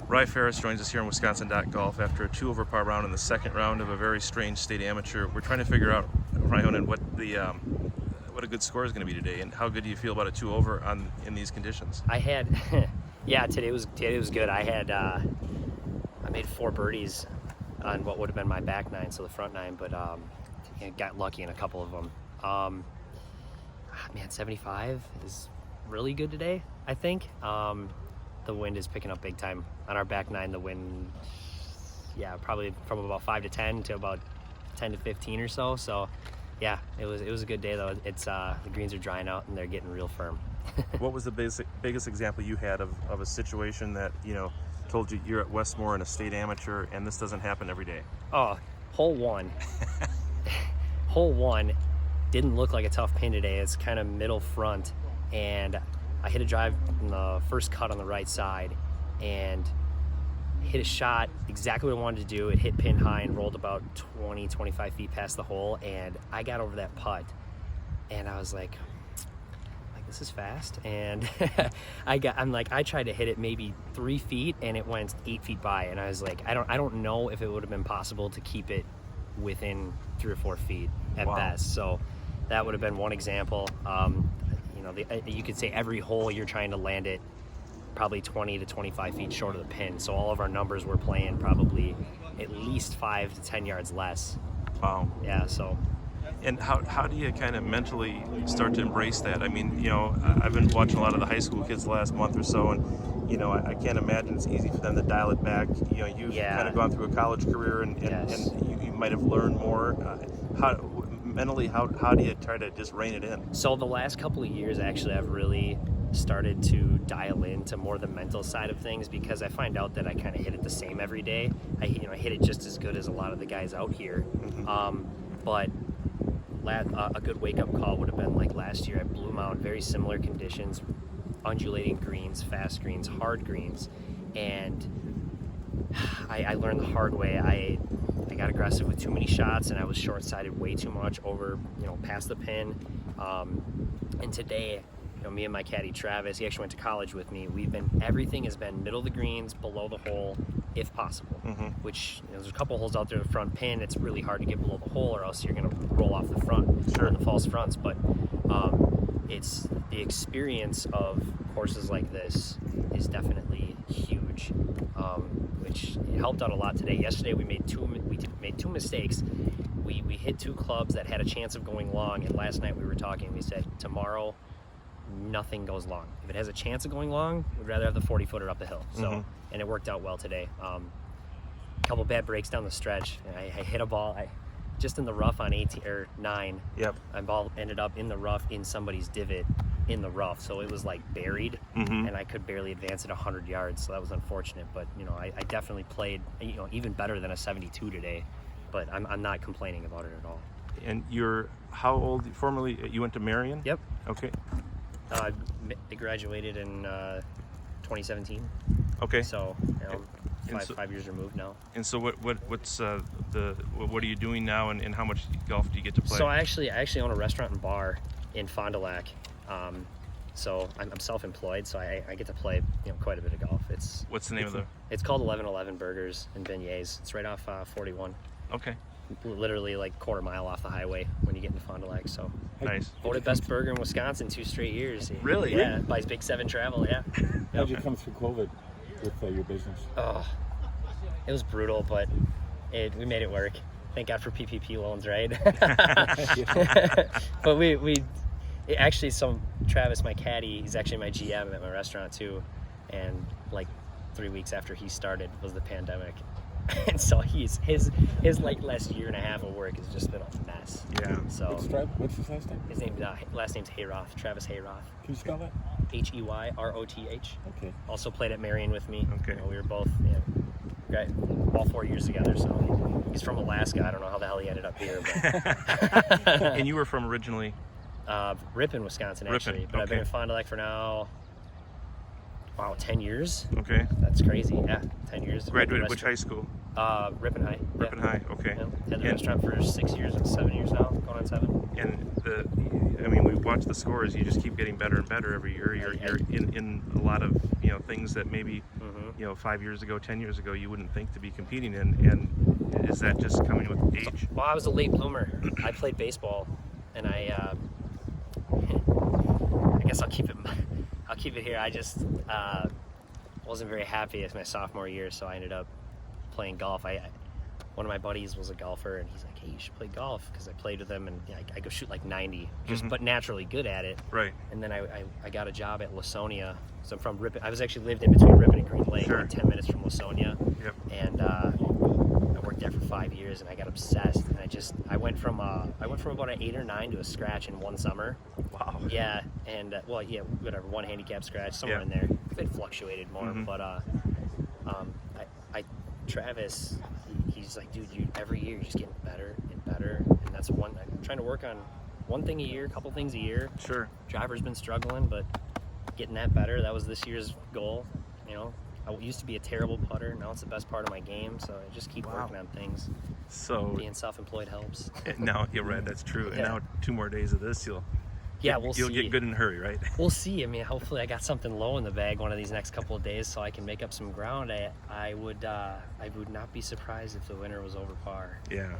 Faris joins us here on Wisconsin.golf after a 2-over par round in the second round of a very strange state amateur. We're trying to figure out, Ryonen, what a good score is going to be today, and how good do you feel about a 2-over in these conditions? I had, yeah, today was good. I made 4 birdies on what would have been my back 9, so the front 9, but got lucky in a couple of them. Man, 75 is really good today, I think. The wind is picking up big time on our back 9. The wind, yeah, probably from about 5 to 10 to about 10 to 15 or so. So, yeah, it was a good day though. It's the greens are drying out and they're getting real firm. What was the biggest example you had of a situation that told you you're at Westmore in a state amateur and this doesn't happen every day? Oh, hole 1. Hole 1 didn't look like a tough pin today. It's kind of middle front, and I hit a drive in the first cut on the right side and hit a shot exactly what I wanted to do. It hit pin high and rolled about 20-25 feet past the hole, and I got over that putt and I was like this is fast, and I tried to hit it maybe 3 feet and it went 8 feet by, and I was like, I don't know if it would have been possible to keep it within 3 or 4 feet at best. So that would have been one example. You could say every hole you're trying to land it probably 20 to 25 feet short of the pin. So all of our numbers were playing probably at least 5 to 10 yards less. Wow. Yeah, so. And how do you kind of mentally start to embrace that? I mean, I've been watching a lot of the high school kids the last month or so, and I can't imagine it's easy for them to dial it back. You've kind of gone through a college career, and you might have learned more. How do you try to just rein it in? So the last couple of years, actually, I've really started to dial into more the mental side of things, because I find out that I kind of hit it the same every day. I hit it just as good as a lot of the guys out here. Mm-hmm. But a good wake-up call would have been like last year at Blue Mountain, very similar conditions, undulating greens, fast greens, hard greens, and I learned the hard way. I got aggressive with too many shots, and I was short-sided way too much over, past the pin. And today, me and my caddy Travis, he actually went to college with me. Everything has been middle of the greens, below the hole, if possible. Mm-hmm. Which there's a couple holes out there, the front pin. It's really hard to get below the hole, or else you're going to roll off the front, the false fronts. But it's the experience of courses like this is definitely huge. Which helped out a lot today. Yesterday we made two mistakes. We hit 2 clubs that had a chance of going long, and last night we were talking. We said tomorrow nothing goes long. If it has a chance of going long, we'd rather have the 40-footer up the hill. So, and it worked out well today. A couple bad breaks down the stretch. I hit a ball just in the rough on 18 or 9. Yep. My ball ended up in the rough in somebody's divot in the rough, so it was like buried, and I could barely advance it 100 yards, so that was unfortunate. But I definitely played even better than a 72 today, but I'm not complaining about it at all. And you're how old? Formerly you went to Marion? Yep. Okay. I graduated in 2017. Okay. So 5 years removed now. And so what's what are you doing now, and how much golf do you get to play? So I actually own a restaurant and bar in Fond du Lac. So I'm self-employed, so I get to play quite a bit of golf. What's the name of the? It's called 1111 Burgers and Beignets. It's right off 41. Okay. Literally like quarter mile off the highway when you get into Fond du Lac. So nice. Voted best burger in Wisconsin 2 straight years. Really? Yeah. By Big 7 Travel. Yeah. How'd you come through COVID with your business? Oh, it was brutal, but we made it work. Thank God for PPP loans, right? But actually, Travis, my caddy, he's actually my GM at my restaurant too, and like 3 weeks after he started was the pandemic, and so his like last year and a half of work has just been a mess. Yeah. So what's his last name? His last name's Hayroth, Travis Hayroth. Can you spell that? Heyroth. Okay. Also played at Marion with me. Okay. We were both all 4 years together. So he's from Alaska. I don't know how the hell he ended up here. But And you were from originally? Ripon, Wisconsin, actually. But I've been in Fond du Lac for now, 10 years. Okay. That's crazy. Yeah, 10 years. Graduated which high school? Ripon High. Ripon High, okay. Yeah. Had the restaurant for 6 years, 7 years now, going on 7. And we watch the scores. You just keep getting better and better every year. You're in a lot of things that maybe you know, 5 years ago, 10 years ago, you wouldn't think to be competing in. And is that just coming with age? Well, I was a late bloomer. I played baseball, and I guess I'll keep it here. I just wasn't very happy as my sophomore year, so I ended up playing golf. One of my buddies was a golfer, and he's like, "Hey, you should play golf," because I played with him, and I go shoot like 90, but naturally good at it. Right. And then I got a job at Lasonia. So I'm from Ripon. I was actually lived in between Ripon and Green Lake, Sure. like 10 minutes from Lasonia. Yep. And I worked there for 5 years, and I got obsessed. And I went from about an 8 or 9 to a scratch in one summer. Wow. Yeah, and whatever, one handicap scratch somewhere in there. It fluctuated more, but Travis, he's like, dude, every year you're just getting better and better, and that's I'm trying to work on one thing a year, a couple things a year. Sure. Driver's been struggling, but getting that better. That was this year's goal. You know, I used to be a terrible putter. Now it's the best part of my game. So I just keep working on things. So being self-employed helps. Now you're right. That's true. And now 2 more days of this, you'll see. get good in a hurry, right? We'll see. I mean, hopefully I got something low in the bag one of these next couple of days, so I can make up some ground. I would not be surprised if the winner was over par. Yeah.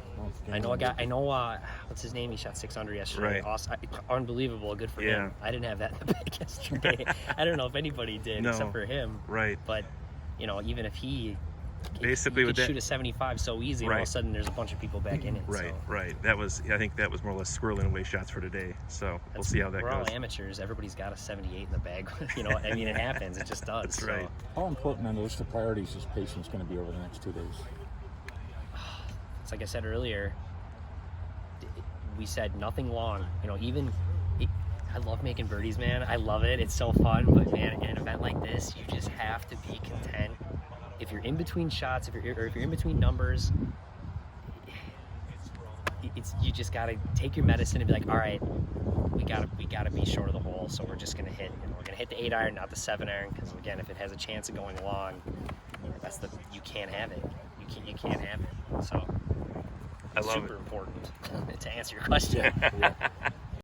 I know what's his name? He shot 6 under yesterday. Right. Awesome. Unbelievable. Good for him. I didn't have that in the bag yesterday. I don't know if anybody did except for him. Right. But you know, even if he basically could shoot a 75 so easy, and all of a sudden there's a bunch of people back in it. Right, so. right. I think that was more or less squirreling away shots for today. So we'll see how that goes. We're all amateurs. Everybody's got a 78 in the bag. You know, I mean, it happens. It just does. That's right. How important on the list of priorities is patience going to be over the next 2 days? It's like I said earlier. We said nothing long. You know, I love making birdies, man. I love it. It's so fun. But man, in an event like this, you just have to be content. If you're in between shots, if you're in between numbers, you just gotta take your medicine and be like, all right, we gotta be short of the hole, so we're just gonna hit. And we're gonna hit the 8 iron, not the 7 iron, because again, if it has a chance of going long, you can't have it. You can't have it. So I love super important to answer your question.